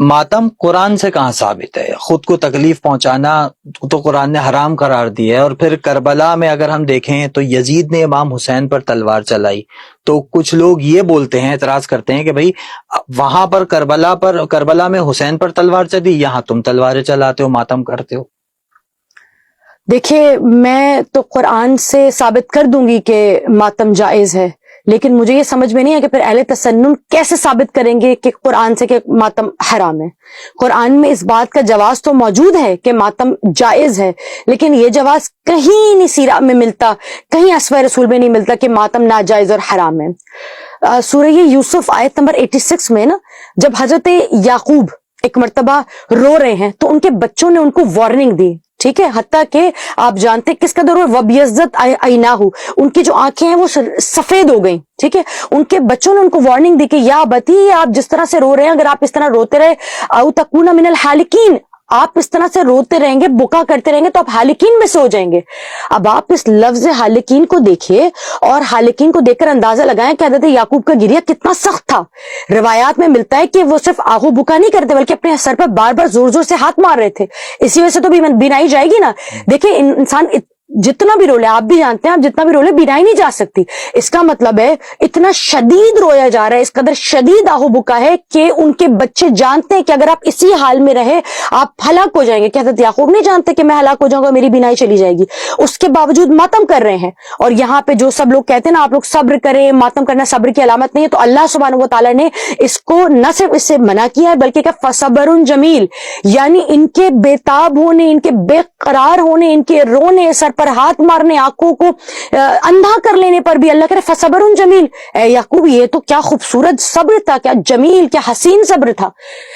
ماتم قرآن سے کہاں ثابت ہے؟ خود کو تکلیف پہنچانا تو قرآن نے حرام قرار دیا ہے، اور پھر کربلا میں اگر ہم دیکھیں تو یزید نے امام حسین پر تلوار چلائی، تو کچھ لوگ یہ بولتے ہیں، اعتراض کرتے ہیں کہ بھائی وہاں پر کربلا میں حسین پر تلوار چلی، یہاں تم تلواریں چلاتے ہو، ماتم کرتے ہو۔ دیکھیے، میں تو قرآن سے ثابت کر دوں گی کہ ماتم جائز ہے، لیکن مجھے یہ سمجھ میں نہیں ہے کہ پھر اہل تسنن کیسے ثابت کریں گے کہ قرآن سے کہ ماتم حرام ہے۔ قرآن میں اس بات کا جواز تو موجود ہے کہ ماتم جائز ہے، لیکن یہ جواز کہیں نہیں سیرہ میں ملتا، کہیں اسوہ رسول میں نہیں ملتا کہ ماتم ناجائز اور حرام ہے۔ سورہ یوسف آیت نمبر 86 میں نا، جب حضرت یعقوب ایک مرتبہ رو رہے ہیں تو ان کے بچوں نے ان کو وارننگ دی، ٹھیک ہے، حتیٰ کہ آپ جانتے ہیں کس قدر وَبْيَضَّتْ عَيْنَاهُ، ان کی جو آنکھیں ہیں وہ سفید ہو گئیں، ٹھیک ہے۔ ان کے بچوں نے ان کو وارننگ دی کہ یا بتی، آپ جس طرح سے رو رہے ہیں، اگر آپ اس طرح روتے رہے او تکون من الحالکین، آپ اس طرح سے روتے رہیں گے، بکا کرتے رہیں گے تو آپ حالکین میں سے ہو جائیں گے۔ اب آپ اس لفظ حالکین کو دیکھیے اور حالکین کو دیکھ کر اندازہ لگائیں کہ حضرت یعقوب کا گریہ کتنا سخت تھا۔ روایات میں ملتا ہے کہ وہ صرف آہو بکا نہیں کرتے بلکہ اپنے سر پر بار بار زور زور سے ہاتھ مار رہے تھے، اسی وجہ سے تو بینائی جائے گی نا۔ دیکھیں انسان جتنا بھی رولے، آپ بھی جانتے ہیں، آپ جتنا بھی رولے بینائی نہیں جا سکتی۔ اس کا مطلب ہے اتنا شدید رویا جا رہا ہے، اس قدر شدید آہو بکا ہے کہ ان کے بچے جانتے ہیں کہ اگر آپ اسی حال میں رہے آپ ہلاک ہو جائیں گے۔ کہ حضرت یعقوب نہیں جانتے کہ میں ہلاک ہو جاؤں گا، میری بینائی چلی جائے گی، اس کے باوجود ماتم کر رہے ہیں۔ اور یہاں پہ جو سب لوگ کہتے ہیں نا آپ لوگ صبر کریں، ماتم کرنا صبر کی علامت نہیں ہے، تو اللہ سبحانہ و تعالیٰ نے اس کو نہ صرف اس سے منع کیا ہے بلکہ کہ فصبر جمیل، یعنی ان کے بےتاب ہونے، ان کے بے قرار ہونے، ان کے رونے، سر پر ہاتھ مارنے، آنکھوں کو اندھا کر لینے پر بھی اللہ کرے فصبر جمیل۔ اے یعقوب، یہ تو کیا خوبصورت صبر تھا، کیا جمیل، کیا حسین صبر تھا۔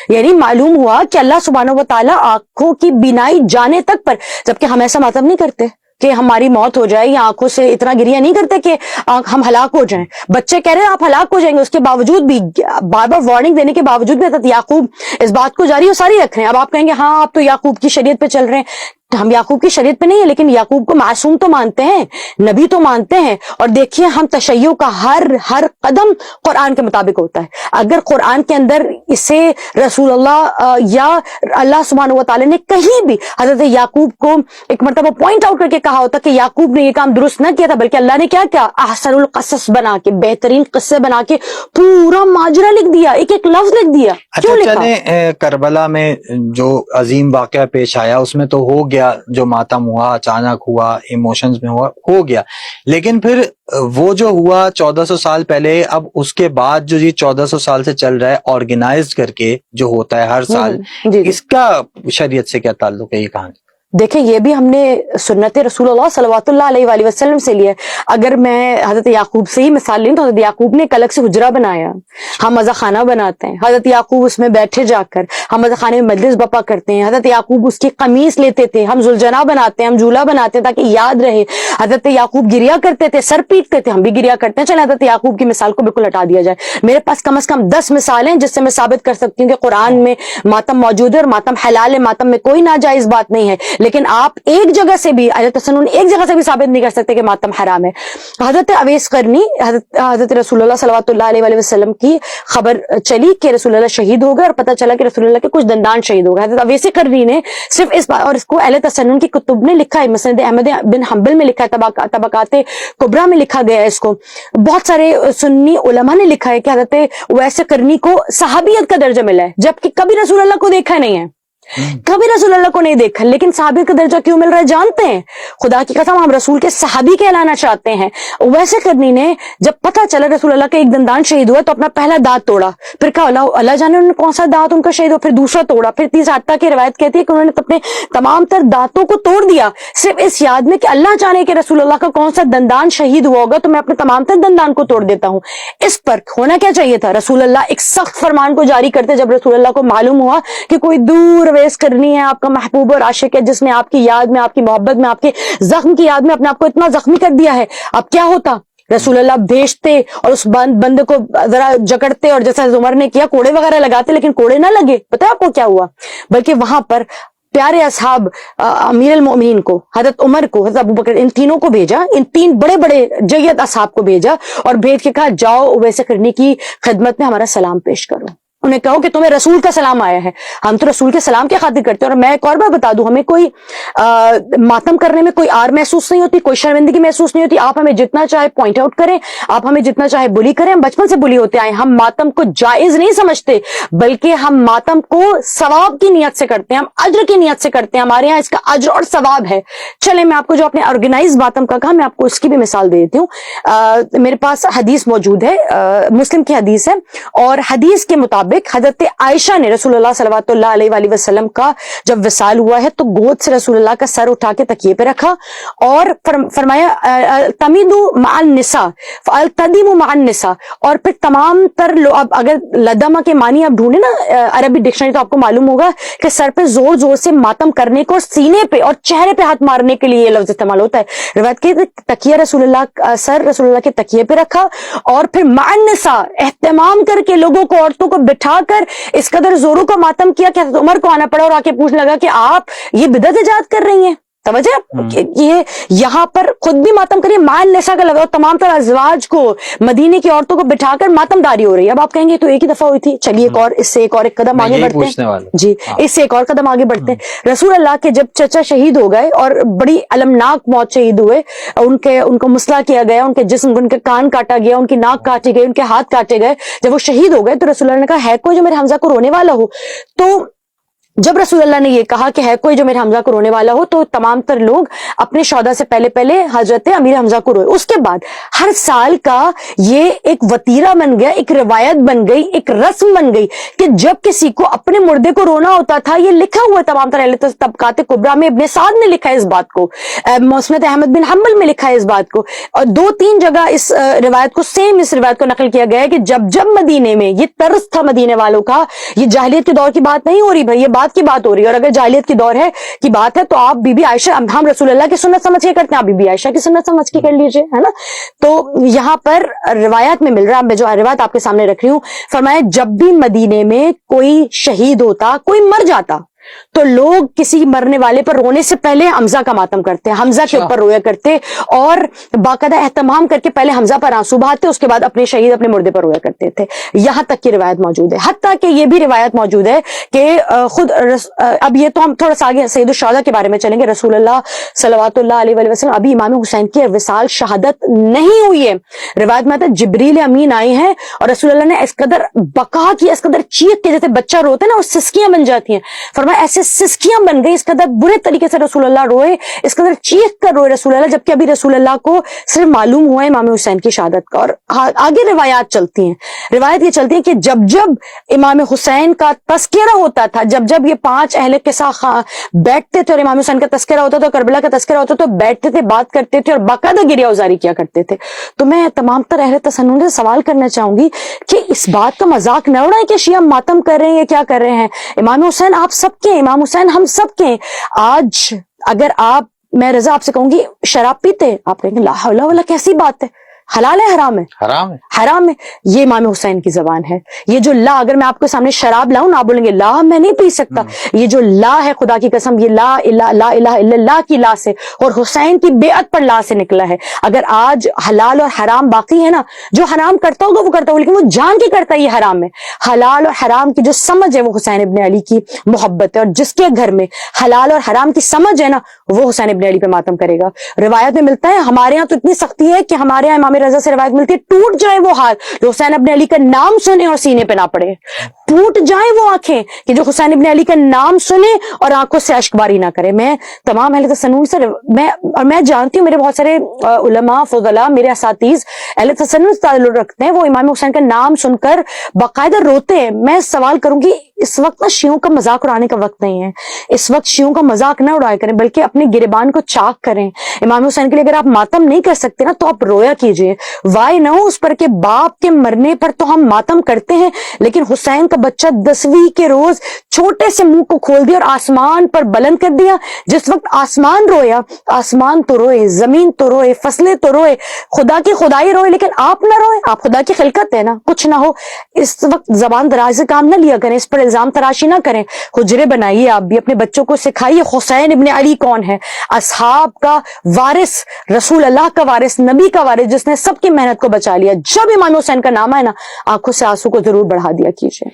یعنی معلوم ہوا کہ اللہ سبحانہ و تعالیٰ آنکھوں کی بینائی جانے تک پر، جبکہ ہم ایسا ماتم نہیں کرتے کہ ہماری موت ہو جائے یا آنکھوں سے اتنا گریہ نہیں کرتے کہ ہم ہلاک ہو جائیں۔ بچے کہہ رہے ہیں آپ ہلاک ہو جائیں گے، اس کے باوجود بھی بار بار وارننگ دینے کے باوجود بھی حضرت یعقوب اس بات کو جاری و ساری رکھ رہے ہیں۔ اب آپ کہیں گے ہاں آپ تو یعقوب کی شریعت پہ چل رہے ہیں، ہم یعقوب کی شریعت پہ نہیں ہے، لیکن یعقوب کو معصوم تو مانتے ہیں، نبی تو مانتے ہیں۔ اور دیکھیے ہم تشیع کا ہر قدم قرآن کے مطابق ہوتا ہے۔ اگر قرآن کے اندر اسے رسول اللہ یا اللہ سبحانہ و تعالی نے کہیں بھی حضرت یعقوب کو ایک مرتبہ پوائنٹ آؤٹ کر کے کہا ہوتا کہ یعقوب نے یہ کام درست نہ کیا تھا، بلکہ اللہ نے کیا احسن القصص بنا کے، بہترین قصے بنا کے پورا ماجرا لکھ دیا، ایک ایک لفظ لکھ دیا۔ کیوں لکھا؟ چلیں کربلا میں جو عظیم واقعہ پیش آیا اس میں تو ہو گیا، جو ماتم ہوا اچانک ہوا، ایموشنز میں ہوا، ہو گیا، لیکن پھر وہ جو ہوا 1400 سال پہلے، اب اس کے بعد جو یہ 1400 سال سے چل رہا ہے آرگنائزڈ کر کے جو ہوتا ہے ہر سال، اس کا شریعت سے کیا تعلق ہے؟ یہ کہانی دیکھیں، یہ بھی ہم نے سنت رسول اللہ صلوات اللہ علیہ وآلہ وسلم سے لیا ہے۔ اگر میں حضرت یعقوب سے ہی مثال لیں تو حضرت یعقوب نے ایک الگ سے حجرہ بنایا، ہم مزہ خانہ بناتے ہیں، حضرت یعقوب اس میں بیٹھے جا کر ہم مزہ خانے میں مجلس بپا کرتے ہیں، حضرت یعقوب اس کی قمیص لیتے تھے، ہم زلجنا بناتے ہیں، ہم جھولا بناتے ہیں تاکہ یاد رہے، حضرت یعقوب گریا کرتے تھے، سر پیٹتے تھے، ہم بھی گریا کرتے ہیں۔ چلیں حضرت یعقوب کی مثال کو بالکل ہٹا دیا جائے، میرے پاس کم از کم 10 مثالیں جس سے میں ثابت کر سکتی ہوں کہ قرآن میں ماتم موجود ہے اور ماتم حلال ہے، ماتم میں کوئی ناجائز بات نہیں ہے، لیکن آپ ایک جگہ سے بھی اہل تسنن ایک جگہ سے بھی ثابت نہیں کر سکتے کہ ماتم حرام ہے۔ حضرت اویس قرنی، حضرت رسول اللہ صلوات اللہ علیہ وآلہ وسلم کی خبر چلی کہ رسول اللہ شہید ہو گئے اور پتہ چلا کہ رسول اللہ کے کچھ دندان شہید ہو گئے۔ حضرت اویس قرنی نے صرف اس بات، اور اس کو اہل تسنن کی کتب نے لکھا ہے، مسند احمد بن حنبل میں لکھا ہے، طبقات کبریٰ میں لکھا گیا ہے، اس کو بہت سارے سنی علماء نے لکھا ہے کہ حضرت اویس قرنی کو صحابیت کا درجہ ملا ہے، جبکہ کبھی رسول اللہ کو دیکھا نہیں ہے، کبھی رسول اللہ کو نہیں دیکھا، لیکن صحابی کا درجہ کیوں مل رہا ہے جانتے ہیں؟ خدا کی قسم ہم رسول کے صحابی کہلانا چاہتے ہیں۔ ویسے قرنی نے جب پتہ چلا رسول اللہ کا ایک دندان شہید ہوا تو اپنا پہلا دانت توڑا، پھر کہا اللہ جانے انہوں نے کون سا دانت ان کا شہید ہوا، پھر دوسرا توڑا، پھر تیسرا، حتیٰ کی روایت کہتی ہے کہ انہوں نے اپنے تمام تر دانتوں کو توڑ دیا، صرف اس یاد میں کہ اللہ جانے کہ رسول اللہ کا کون سا دندان شہید ہوا ہوگا تو میں اپنے تمام تر دندان کو توڑ دیتا ہوں۔ اس پر ہونا کیا چاہیے تھا؟ رسول اللہ ایک سخت فرمان کو جاری کرتے جب رسول اللہ کو معلوم ہوا کہ کوئی دور اویس قرنی ہے، آپ کا محبوب اور عاشق ہے، جس نے آپ کی یاد میں، آپ کی محبت میں، آپ کے زخم کی یاد میں اپنے آپ کو اتنا زخمی کر دیا ہے، اب کیا ہوتا؟ رسول اللہ بھیجتے اور اس بندے کو ذرا جکڑتے اور جیسا عمر نے کیا کوڑے وغیرہ لگاتے، لیکن کوڑے نہ لگے۔ پتہ ہے آپ کو کیا ہوا؟ بلکہ وہاں پر پیارے اصحاب امیر المؤمنین کو، حضرت عمر کو، حضرت ابوبکر، ان تینوں کو بھیجا، ان 3 بڑے بڑے جید اصحاب کو بھیجا اور بھیج کے کہا جاؤ اویس قرنی کی خدمت میں ہمارا سلام پیش کرو۔ انہیں کہو کہ تمہیں رسول کا سلام آیا ہے. ہم تو رسول کے سلام کی خاطر کرتے ہیں. اور میں ایک اور بات بتا دوں, ہمیں کوئی ماتم کرنے میں کوئی آر محسوس نہیں ہوتی, کوئی شرمندگی محسوس نہیں ہوتی. آپ ہمیں جتنا چاہے پوائنٹ آؤٹ کریں, آپ ہمیں جتنا چاہے بلی کریں, ہم بچپن سے بلی ہوتے آئے. ہم ماتم کو جائز نہیں سمجھتے, بلکہ ہم ماتم کو ثواب کی نیت سے کرتے ہیں, ہم اجر کی نیت سے کرتے ہیں. ہمارے یہاں اس کا اجر اور ثواب ہے. چلیں میں آپ کو جو اپنے آرگنائز ماتم کا کہا, میں آپ کو اس کی بھی مثال دے دیتی ہوں. میرے پاس حدیث موجود ہے, مسلم کی حدیث ہے, اور حدیث کے مطابق حضرت عائشہ نے رسول اللہ صلی اللہ علیہ وآلہ وسلم کا جب وصال ہوا ہے تو گود سے رسول اللہ کا سر اٹھا کے تکیے پہ رکھا اور فرمایا تمیدو مع النساء فالتدیمو مع النساء. اور پھر تمام تر اب اگر لدمہ کے معنی آپ ڈھونڈیں نا عربی ڈکشنری تو آپ کو معلوم ہوگا کہ سر پہ زور زور سے ماتم کرنے کو اور سینے پہ اور چہرے پہ ہاتھ مارنے کے لیے یہ لفظ استعمال ہوتا ہے. روایت کے تکیہ رسول اللہ, سر رسول اللہ کے تکیے پہ رکھا اور پھر مع النساء اہتمام کر کے لوگوں کو, عورتوں کو بٹھا کر اس قدر زوروں کا ماتم کیا کہ حضرت عمر کو آنا پڑا اور آ کے پوچھنے لگا کہ آپ یہ بدعت ایجاد کر رہی ہیں. توجہ, یہ یہاں پر خود بھی ماتم کریے, مع النساء کا لگا, تمام طرح ازواج کو, مدینے کی عورتوں کو بٹھا کر ماتم داری ہو رہی ہے. اب آپ کہیں گے تو ایک ہی دفعہ ہوئی تھی, چلیے ایک اور, اس سے ایک اور ایک قدم آگے بڑھتے ہیں. جی, اس سے ایک اور قدم آگے بڑھتے ہیں. رسول اللہ کے جب چچا شہید ہو گئے اور بڑی المناک موت شہید ہوئے, ان کو مسلح کیا گیا, ان کے جسم, ان کے کان کاٹا گیا, ان کی ناک کاٹی گئی, ان کے ہاتھ کاٹے گئے. جب وہ شہید ہو گئے تو رسول اللہ نے کہا ہے کوئی جو میرے حمزہ کو رونے والا ہو. تو جب رسول اللہ نے یہ کہا کہ ہے کوئی جو میرے حمزہ کو رونے والا ہو, تو تمام تر لوگ اپنے شہداء سے پہلے حضرت امیر حمزہ کو روئے. اس کے بعد ہر سال کا یہ ایک وتیرہ بن گیا, ایک روایت بن گئی, ایک رسم بن گئی کہ جب کسی کو اپنے مردے کو رونا ہوتا تھا, یہ لکھا ہوا ہے تمام تر اہل طبقات کبریٰ میں, ابن سعد نے لکھا ہے اس بات کو, مسند احمد بن حنبل میں لکھا ہے اس بات کو, اور 2-3 جگہ اس روایت کو, سیم اس روایت کو نقل کیا گیا ہے کہ جب مدینے میں یہ طرز تھا مدینے والوں کا, یہ جاہلیت کے دور کی بات نہیں ہو رہی بھائی, یہ بات کی بات ہو رہی ہے. اور اگر جاہلیت کی دور ہے کی بات ہے تو آپ بی بی عائشہ, ہم رسول اللہ کی سنت سمجھ کے کرتے ہیں, آپ بی بی عائشہ کی سنت سمجھ کے کر لیجئے, ہے نا. تو یہاں پر روایات میں مل رہا, میں جو روایت آپ کے سامنے رکھ رہی ہوں, فرمایا جب بھی مدینے میں کوئی شہید ہوتا, کوئی مر جاتا, تو لوگ کسی مرنے والے پر رونے سے پہلے حمزہ کا ماتم کرتے, حمزہ کے اوپر رویا کرتے, اور باقاعدہ اہتمام کر کے پہلے حمزہ پر آنسو بہاتے, اس کے بعد اپنے شہید, اپنے مردے پر رویا کرتے تھے. یہاں تک کی روایت موجود ہے. حتیٰ کہ یہ بھی روایت موجود ہے کہ خود اب یہ تو ہم تھوڑا سا آگے سید الشہداء کے بارے میں چلیں گے. رسول اللہ صلوات اللہ علیہ وآلہ وسلم, ابھی امام حسین کی وصال شہادت نہیں ہوئی ہے. روایت میں آتا ہے جبریل امین آئے ہیں اور رسول اللہ نے اس قدر بقا کی, اس قدر چیخ کے, جیسے بچہ روتے ہیں نا, وہ سسکیاں بن جاتی ہیں, فرمایا ایسے سسکیاں بن گئی, اس قدر برے طریقے سے رسول اللہ روئے, اس قدر چیخ کر روئے رسول اللہ, جبکہ ابھی رسول اللہ کو صرف معلوم ہوا ہے امام حسین کی شہادت کا. اور آگے روایات چلتی ہیں, روایت یہ چلتی ہے کہ جب امام حسین کا تذکرہ ہوتا تھا, جب یہ 5 اہل کے ساتھ بیٹھتے تھے اور امام حسین کا تذکرہ ہوتا تھا, کربلا کا تذکرہ ہوتا تو بیٹھتے تھے, بات کرتے تھے اور باقاعدہ گریہ ازاری کیا کرتے تھے. تو میں تمام تر اہل تسنن سے سوال کرنا چاہوں گی کہ اس بات کا مذاق نہ اڑائیں کہ شیعہ ماتم کر رہے ہیں یا کیا کر رہے ہیں. امام حسین آپ سب کے, امام حسین ہم سب کے. آج اگر میں رضا آپ سے کہوں گی شراب پیتے, آپ کہیں گے لا حول ولا, کیسی بات ہے, حلال ہے حرام ہے؟ حرام ہے, حرام ہے. یہ امام حسین کی زبان ہے. یہ جو لا, اگر میں آپ کے سامنے شراب لاؤں نا, آپ بولیں گے لا میں نہیں پی سکتا. یہ جو لا ہے, خدا کی قسم, یہ لا الہ الا اللہ کی لا سے اور حسین کی بیعت پر لا سے نکلا ہے. اگر آج حلال اور حرام باقی ہے نا, جو حرام کرتا ہوگا وہ کرتا ہوگا, لیکن وہ جان کے کرتا ہے یہ حرام ہے. حلال اور حرام کی جو سمجھ ہے وہ حسین ابن علی کی محبت ہے, اور جس کے گھر میں حلال اور حرام کی سمجھ ہے نا, وہ حسین ابن علی پہ ماتم کرے گا. روایت میں ملتا ہے, ہمارے یہاں تو اتنی سختی ہے کہ ہمارے یہاں امام رضا سے روایت ملتی ہے ٹوٹ جائے وہ ہاتھ جو حسین ابن علی کا نام سنے اور سینے پہ نہ پڑے, ٹوٹ جائیں وہ آنکھیں کہ جو حسین ابن علی کا نام سنے اور آنکھوں سے اشک باری نہ کرے. میں تمام اہل تسنن سے میں جانتی ہوں, میرے بہت سارے علماء فضلاء, میرے اساتذ اہل تسنن سے تعلق رکھتے ہیں, وہ امام حسین کا نام سن کر باقاعدہ روتے ہیں. میں سوال کروں گی, اس وقت نا شیعوں کا مذاق اڑانے کا وقت نہیں ہے. اس وقت شیعوں کا مذاق نہ اڑایا کریں, بلکہ اپنے گریبان کو چاک کریں. امام حسین کے لیے اگر آپ ماتم نہیں کر سکتے نا, تو آپ رویا کیجئے. وائے نہ ہو اس پر کہ باپ کے مرنے پر تو ہم ماتم کرتے ہیں, لیکن حسین کا بچہ 10ویں کے روز چھوٹے سے منہ کو کھول دیا اور آسمان پر بلند کر دیا. جس وقت آسمان رویا, آسمان تو روئے, زمین تو روئے, فصلیں تو روئے, خدا کی خدائی روئے, لیکن آپ نہ روئے. آپ خدا کی خلقت ہے نا, کچھ نہ ہو. اس وقت زبان دراز سے کام نہ لیا کریں, اس پر الزام تراشی نہ کریں. حجرے بنائیے, آپ بھی اپنے بچوں کو سکھائیے حسین ابن علی کون ہے, اصحاب کا وارث, رسول اللہ کا وارث, نبی کا وارث, جس نے سب کی محنت کو بچا لیا. جب امام حسین کا نام ہے نا, آنکھوں سے آنسو کو ضرور بڑھا دیا کیجیے.